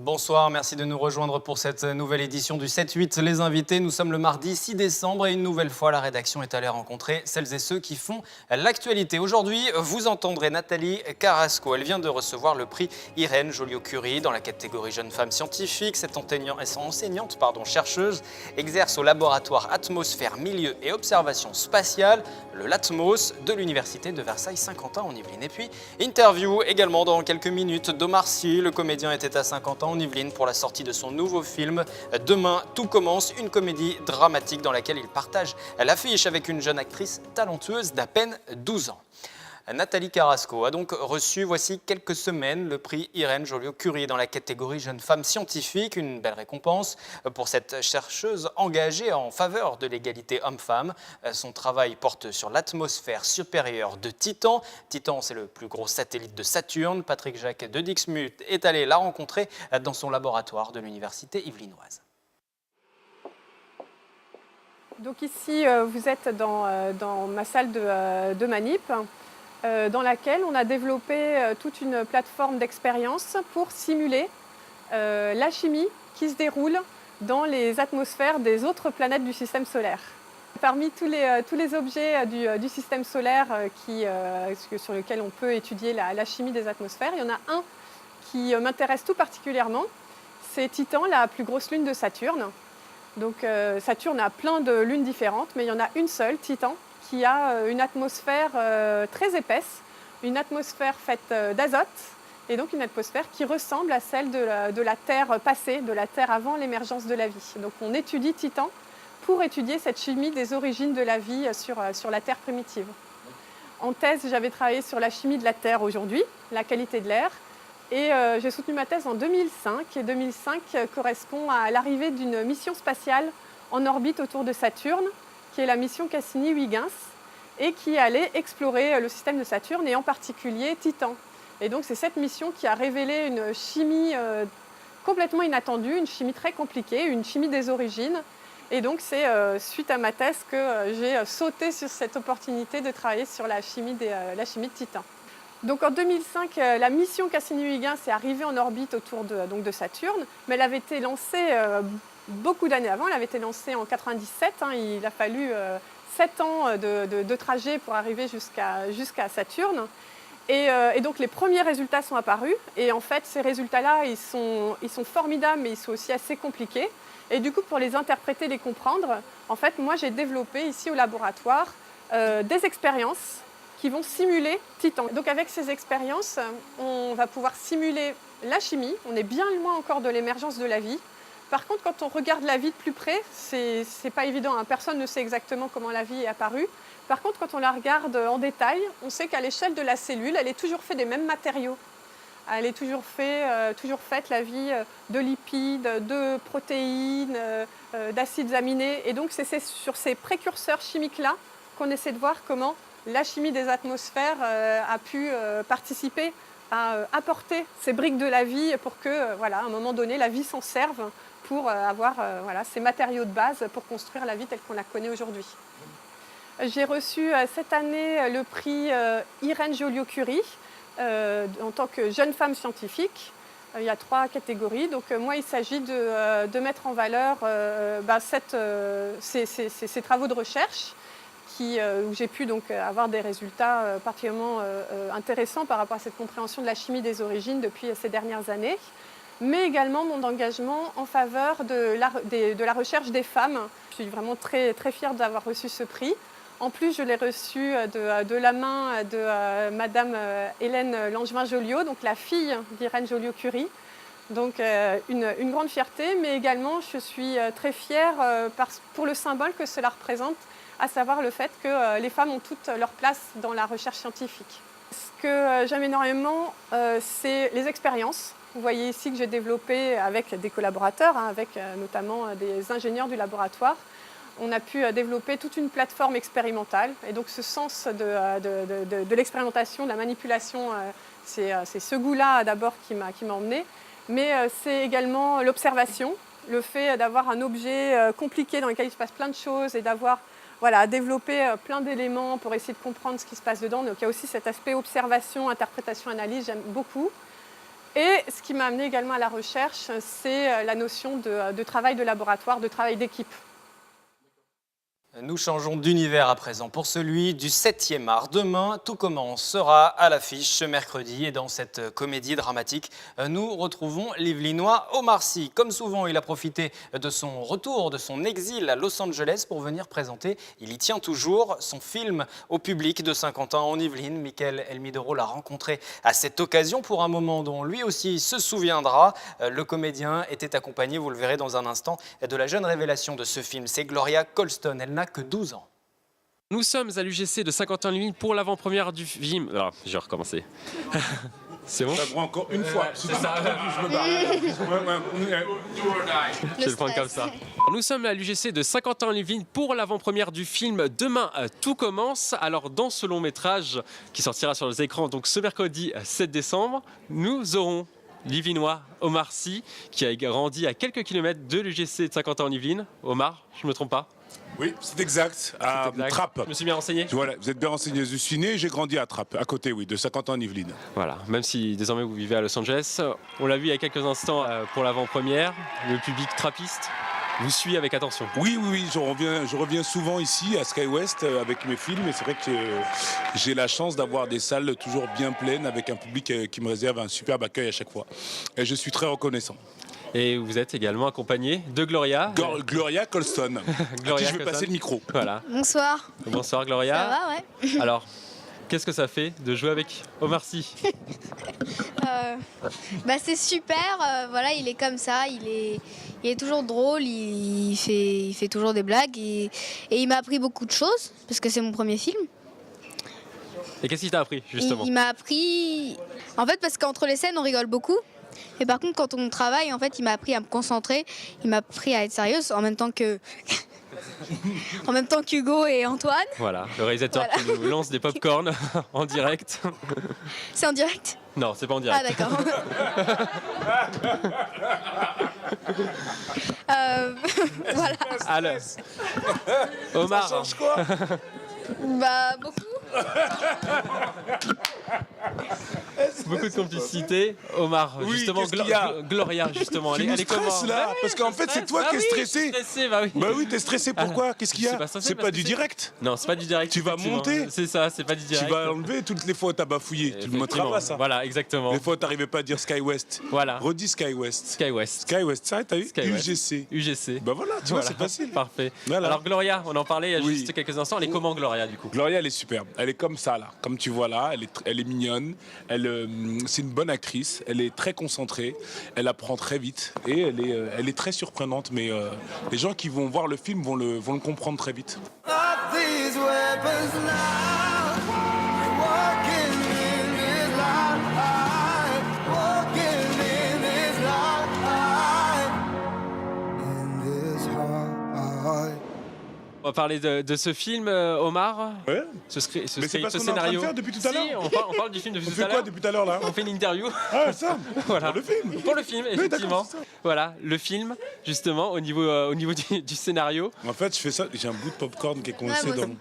Bonsoir, merci de nous rejoindre pour cette nouvelle édition du 7-8 Les Invités. Nous sommes le mardi 6 décembre et une nouvelle fois, la rédaction est allée rencontrer celles et ceux qui font l'actualité. Aujourd'hui, vous entendrez Nathalie Carrasco. Elle vient de recevoir le prix Irène Joliot-Curie dans la catégorie Jeune Femme Scientifique. Cette enseignante, chercheuse, exerce au laboratoire Atmosphère, Milieu et Observation Spatiale, le LATMOS, de l'Université de Versailles-Saint-Quentin en Yvelines. Et puis, interview également dans quelques minutes d'Omar Sy. Le comédien était à Saint-Quentin en Yvelines pour la sortie de son nouveau film Demain, tout commence, une comédie dramatique dans laquelle il partage l'affiche avec une jeune actrice talentueuse d'à peine 12 ans. Nathalie Carrasco a donc reçu, voici quelques semaines, le prix Irène Joliot-Curie dans la catégorie Jeune Femme Scientifique, une belle récompense pour cette chercheuse engagée en faveur de l'égalité homme-femme. Son travail porte sur l'atmosphère supérieure de Titan. Titan, c'est le plus gros satellite de Saturne. Patrick Jacques de Dixmude est allé la rencontrer dans son laboratoire de l'université yvelinoise. Donc ici, vous êtes dans ma salle de manip, dans laquelle on a développé toute une plateforme d'expérience pour simuler la chimie qui se déroule dans les atmosphères des autres planètes du système solaire. Parmi tous les objets du système solaire sur lesquels on peut étudier la chimie des atmosphères, il y en a un qui m'intéresse tout particulièrement, c'est Titan, la plus grosse lune de Saturne. Donc Saturne a plein de lunes différentes, mais il y en a une seule, Titan, qui a une atmosphère très épaisse, une atmosphère faite d'azote, et donc une atmosphère qui ressemble à celle de la Terre passée, de la Terre avant l'émergence de la vie. Donc on étudie Titan pour étudier cette chimie des origines de la vie sur la Terre primitive. En thèse, j'avais travaillé sur la chimie de la Terre aujourd'hui, la qualité de l'air, et j'ai soutenu ma thèse en 2005, et 2005 correspond à l'arrivée d'une mission spatiale en orbite autour de Saturne, qui est la mission Cassini-Huygens, et qui allait explorer le système de Saturne, et en particulier Titan. Et donc c'est cette mission qui a révélé une chimie complètement inattendue, une chimie très compliquée, une chimie des origines. Et donc c'est suite à ma thèse que j'ai sauté sur cette opportunité de travailler sur la chimie de Titan. Donc en 2005, la mission Cassini-Huygens est arrivée en orbite autour de Saturne, mais elle avait été lancée beaucoup d'années avant, elle avait été lancée en 1997, il a fallu 7 ans de trajet pour arriver jusqu'à Saturne. Et donc les premiers résultats sont apparus, et en fait ces résultats-là, ils sont formidables, mais ils sont aussi assez compliqués. Et du coup, pour les interpréter, les comprendre, en fait, moi j'ai développé ici au laboratoire des expériences qui vont simuler Titan. Donc avec ces expériences, on va pouvoir simuler la chimie. On est bien loin encore de l'émergence de la vie. Par contre, quand on regarde la vie de plus près, c'est pas évident, hein. Personne ne sait exactement comment la vie est apparue. Par contre, quand on la regarde en détail, on sait qu'à l'échelle de la cellule, elle est toujours faite des mêmes matériaux. Elle est toujours faite, la vie, de lipides, de protéines, d'acides aminés. Et donc, c'est sur ces précurseurs chimiques-là qu'on essaie de voir comment la chimie des atmosphères a pu participer à apporter ces briques de la vie pour que, voilà, à un moment donné, la vie s'en serve pour avoir ces matériaux de base pour construire la vie telle qu'on la connaît aujourd'hui. J'ai reçu cette année le prix Irène Joliot-Curie en tant que jeune femme scientifique. Il y a 3 catégories. Donc moi, il s'agit de mettre en valeur ces travaux de recherche où j'ai pu donc avoir des résultats particulièrement intéressants par rapport à cette compréhension de la chimie des origines depuis ces dernières années, mais également mon engagement en faveur de la recherche des femmes. Je suis vraiment très, très fière d'avoir reçu ce prix. En plus, je l'ai reçu de la main de Madame Hélène Langevin-Joliot, donc la fille d'Irène Joliot-Curie. Donc une grande fierté, mais également je suis très fière pour le symbole que cela représente, à savoir le fait que les femmes ont toute leur place dans la recherche scientifique. Ce que j'aime énormément, c'est les expériences. Vous voyez ici que j'ai développé avec des collaborateurs, avec notamment des ingénieurs du laboratoire. On a pu développer toute une plateforme expérimentale. Et donc ce sens de l'expérimentation, de la manipulation, c'est ce goût-là d'abord qui m'a emmenée. Mais c'est également l'observation, le fait d'avoir un objet compliqué dans lequel il se passe plein de choses et d'avoir développé plein d'éléments pour essayer de comprendre ce qui se passe dedans. Donc il y a aussi cet aspect observation, interprétation, analyse, j'aime beaucoup. Et ce qui m'a amené également à la recherche, c'est la notion de travail de laboratoire, de travail d'équipe. Nous changeons d'univers à présent pour celui du 7e art. Demain, tout commence sera à l'affiche ce mercredi et dans cette comédie dramatique, nous retrouvons l'Yvelinois Omar Sy. Comme souvent, il a profité de son retour, de son exil à Los Angeles pour venir présenter, il y tient toujours, son film au public de Saint-Quentin en Yvelines. Mickaël Elmidoro l'a rencontré à cette occasion pour un moment dont lui aussi se souviendra. Le comédien était accompagné, vous le verrez dans un instant, de la jeune révélation de ce film, c'est Gloria Colston. Elle n'a que 12 ans. Nous sommes à l'UGC de Saint-Quentin-en-Yvelines pour l'avant-première du film. Alors, je vais recommencer. C'est bon? Ça prend encore une fois. C'est ça. Je me barre. Je vais le prendre comme ça. Nous sommes à l'UGC de Saint-Quentin-en-Yvelines pour l'avant-première du film Demain, tout commence. Alors, dans ce long métrage qui sortira sur les écrans donc ce mercredi 7 décembre, nous aurons l'Yvelinois Omar Sy qui a grandi à quelques kilomètres de l'UGC de Saint-Quentin-en-Yvelines. Omar, je ne me trompe pas? Oui, c'est exact. À Exact. Trappes. Je me suis bien renseigné. Voilà, vous êtes bien renseigné. Je suis né et j'ai grandi à Trappes, à côté, oui, de Saint-Quentin-en-Yvelines. Voilà, même si désormais vous vivez à Los Angeles, on l'a vu il y a quelques instants pour l'avant-première, le public trappiste vous suit avec attention. Oui, je reviens souvent ici à SkyWest avec mes films et c'est vrai que j'ai la chance d'avoir des salles toujours bien pleines avec un public qui me réserve un superbe accueil à chaque fois. Et je suis très reconnaissant. Et vous êtes également accompagné de Gloria. Gloria Colston. Gloria à qui je vais passer le micro. Voilà. Bonsoir. Bonsoir Gloria. Ça va, ouais. Alors, qu'est-ce que ça fait de jouer avec Omar Sy? C'est super. Voilà, il est comme ça. Il est toujours drôle. Il fait toujours des blagues. Et il m'a appris beaucoup de choses parce que c'est mon premier film. Et qu'est-ce qu'il t'a appris justement? Il m'a appris. En fait, parce qu'entre les scènes, on rigole beaucoup. Et par contre, quand on travaille, en fait, il m'a appris à me concentrer. Il m'a appris à être sérieuse en même temps que. En même temps qu'Hugo et Antoine. Voilà, le réalisateur qui nous lance des pop-corn en direct. C'est en direct? Non, c'est pas en direct. Ah d'accord. Voilà. Alors, Omar. Ça change quoi? Beaucoup. Beaucoup de complicité. Omar, Oui, justement, qu'est-ce qu'il y a? Gloria, justement. Tu nous stresses là, parce qu'en fait c'est toi qui es stressé. Bah oui. Bah oui, t'es stressé, pourquoi? Qu'est-ce qu'il y C'est a? pas stressé C'est parce pas que du c'est- direct. Non, c'est pas du direct. Tu vas effectivement. monter. C'est ça, c'est pas du direct. Tu vas enlever toutes les fois où t'as bafouillé. Tu le Effectivement. montreras ça. Voilà, exactement. Les fois où t'arrivais pas à dire SkyWest. Voilà. Redis SkyWest. SkyWest. SkyWest, ça, t'as eu? SkyWest. UGC. UGC. Bah voilà, tu vois, Voilà. c'est facile. Parfait. Voilà. Alors Gloria, on en parlait il y a Oui. juste quelques instants. Elle est comment Gloria du coup? Gloria, elle est superbe. Elle est comme ça, là. Comme tu vois là, elle est mignonne. C'est une bonne actrice. Elle est très concentrée. Elle apprend très vite. Et elle est très surprenante. Mais les gens qui vont voir le film vont le comprendre très vite. These weapons now, walking in this light, walking in this light, in this heart. On va parler de ce film, Omar. Ouais. Ce Mais c'est pas ce ce qu'on est en train de scénario. faire depuis tout à l'heure. Si, on parle du film depuis On tout fait à quoi l'heure. depuis tout à l'heure là? On fait une interview. Ah, ça. Voilà. Pour le film. Pour le film, Oui, effectivement. d'accord, c'est ça. Voilà, le film, justement, au niveau du scénario. En fait, je fais ça. J'ai un bout de popcorn qui est coincé moi dans. aussi.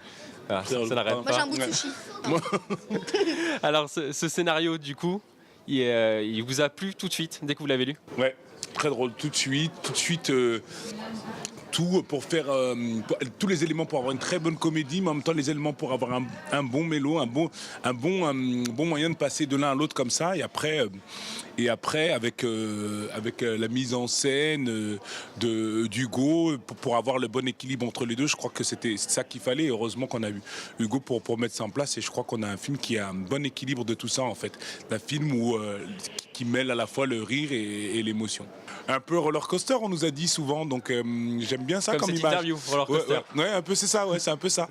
Voilà, ça n'arrête Moi pas. j'ai un bout de sushi. Alors, ce scénario, du coup, il vous a plu tout de suite, dès que vous l'avez lu? Ouais, très drôle. Tout de suite. Tout pour faire tous les éléments pour avoir une très bonne comédie, mais en même temps les éléments pour avoir un bon mélo, un bon moyen de passer de l'un à l'autre comme ça. Et après avec la mise en scène d'Hugo pour avoir le bon équilibre entre les deux, je crois que c'est ça qu'il fallait. Et heureusement qu'on a eu Hugo pour mettre ça en place. Et je crois qu'on a un film qui a un bon équilibre de tout ça en fait. Un film qui mêle à la fois le rire et l'émotion. Un peu roller coaster, on nous a dit souvent, donc j'aime bien ça comme cette image. interview, roller coaster. Ouais, un peu c'est ça, c'est un peu ça.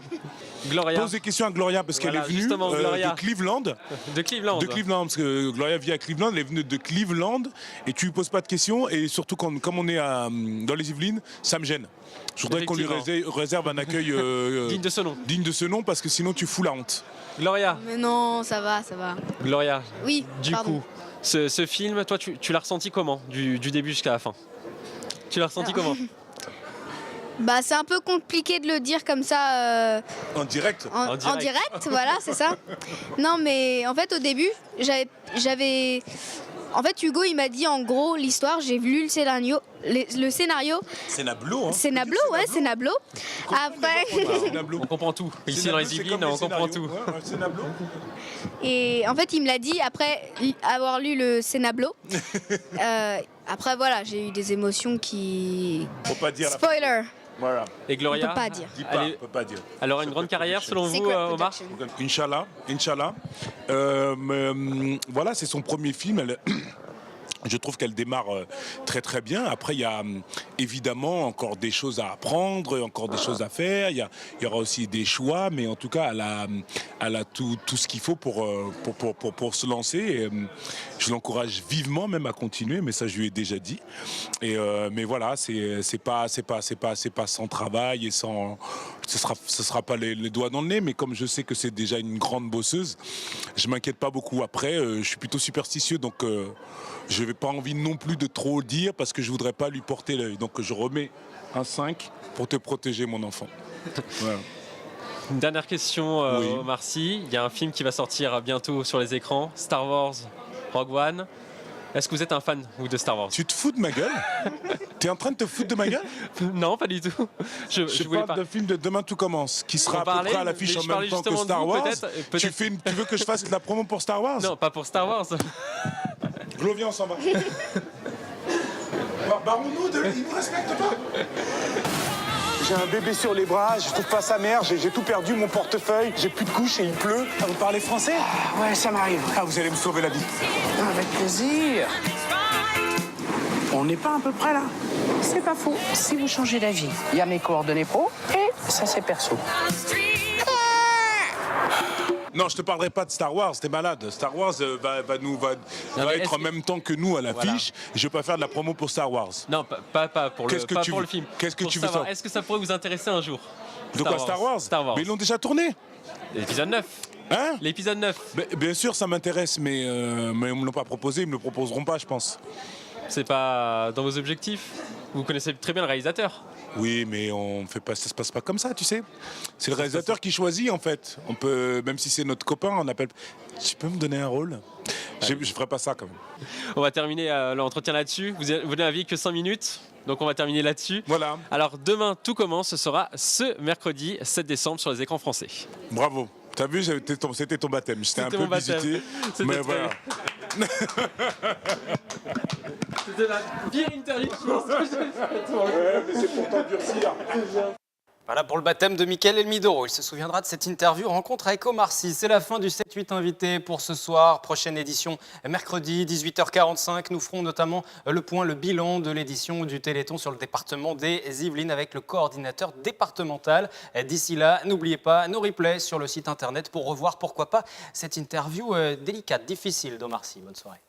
Gloria, Pose des questions à Gloria parce qu'elle Voilà, est venue justement, Gloria. de Cleveland. de Cleveland. De Cleveland, parce que Gloria vit à Cleveland, elle est venue de Cleveland et tu lui poses pas de questions et surtout comme on est dans les Yvelines, ça me gêne. Je voudrais qu'on lui réserve un accueil Digne de ce nom. digne de ce nom parce que sinon tu fous la honte. Gloria, Mais non, ça va. Gloria, Oui, du pardon. coup, ce film, toi, tu l'as ressenti comment, du début jusqu'à la fin? Tu l'as ressenti comment? C'est un peu compliqué de le dire comme ça En direct. en direct. direct, voilà, c'est ça. Non, mais en fait, au début, j'avais En fait, Hugo, il m'a dit en gros l'histoire. J'ai lu le scénario. Le scénario. C'est Nablo, hein. C'est Nablo, ouais, c'est Nablo. Après. On comprend tout. Ici dans les Yvelines, on comprend tout. C'est Nablo. Et en fait, il me l'a dit après avoir lu le Nablo. Après, voilà, j'ai eu des émotions qui. Faut pas dire. Spoiler. Voilà. Et Gloria, On peut pas dire. Dis pas, elle on peut pas dire. aura une grande carrière selon vous, Secret Omar? Production. Inch'Allah, Inch'Allah. Voilà, c'est son premier film. Je trouve qu'elle démarre très très bien. Après, il y a évidemment encore des choses à apprendre, encore des choses à faire. Il y aura aussi des choix, mais en tout cas, elle a tout ce qu'il faut pour se lancer. Et, je l'encourage vivement même à continuer, mais ça je lui ai déjà dit. Et, mais voilà, c'est pas sans travail et sans. Ce sera pas les doigts dans le nez, mais comme je sais que c'est déjà une grande bosseuse, je m'inquiète pas beaucoup. Après, je suis plutôt superstitieux, donc je n'ai pas envie non plus de trop dire parce que je voudrais pas lui porter l'œil. Donc je remets un 5 pour te protéger, mon enfant. Voilà. Une dernière question, Oui. Omar Sy. Il y a un film qui va sortir bientôt sur les écrans, Star Wars Rogue One. Est-ce que vous êtes un fan, vous, de Star Wars? Tu te fous de ma gueule? T'es en train de te foutre de ma gueule? Non, pas du tout. Je voulais parle de film de Demain tout commence, qui sera On à peu parlait, près à l'affiche mais en je même parlais temps que justement de Star vous, Wars. peut-être. Tu veux que je fasse de la promo pour Star Wars? Non, pas pour Star Wars. Glo, viens, on s'en va. Baron-nous, il nous respecte pas. J'ai un bébé sur les bras, je trouve pas sa mère, j'ai tout perdu, mon portefeuille, j'ai plus de couches et il pleut. Ah, vous parlez français? Ouais, ça m'arrive. Ah, vous allez me sauver la vie. Avec plaisir. On n'est pas à peu près là. C'est pas faux. Si vous changez d'avis, il y a mes coordonnées pro et ça c'est perso. Non, je te parlerai pas de Star Wars, t'es malade. Star Wars va mais être en même temps que nous à l'affiche. Voilà. Je vais pas faire de la promo pour Star Wars. Non, pas pour le, Qu'est-ce que pas tu pour veux le film. Qu'est-ce que Pour tu veux savoir, savoir? est-ce que ça pourrait vous intéresser un jour? De quoi, Star Wars? Star Wars. Mais ils l'ont déjà tourné. L'épisode 9. Hein? L'épisode 9. Bien sûr, ça m'intéresse, mais on me l'a pas proposé, ils me le proposeront pas, je pense. C'est pas dans vos objectifs? Vous connaissez très bien le réalisateur. Oui, mais on fait pas, ça se passe pas comme ça, tu sais. C'est le réalisateur qui choisit, en fait. On peut, même si c'est notre copain, on appelle. Tu peux me donner un rôle? Je ferai pas ça quand même. On va terminer l'entretien là-dessus. Vous n'avez que 5 minutes, donc on va terminer là-dessus. Voilà, Alors demain, tout commence. Ce sera ce mercredi 7 décembre sur les écrans français. bravo. T'as vu, c'était ton baptême. J'étais un C'était peu mon baptême. visité, C'était mais très voilà. C'était la pire interview que Ouais, mais c'est pour t'endurcir. Voilà pour le baptême de Mickaël Elmidoro. Il se souviendra de cette interview rencontre avec Omar Sy. C'est la fin du 7-8 invité pour ce soir. Prochaine édition mercredi 18h45. Nous ferons notamment le bilan de l'édition du Téléthon sur le département des Yvelines avec le coordinateur départemental. D'ici là, n'oubliez pas nos replays sur le site internet pour revoir pourquoi pas cette interview délicate, difficile d'Omar Sy. Bonne soirée.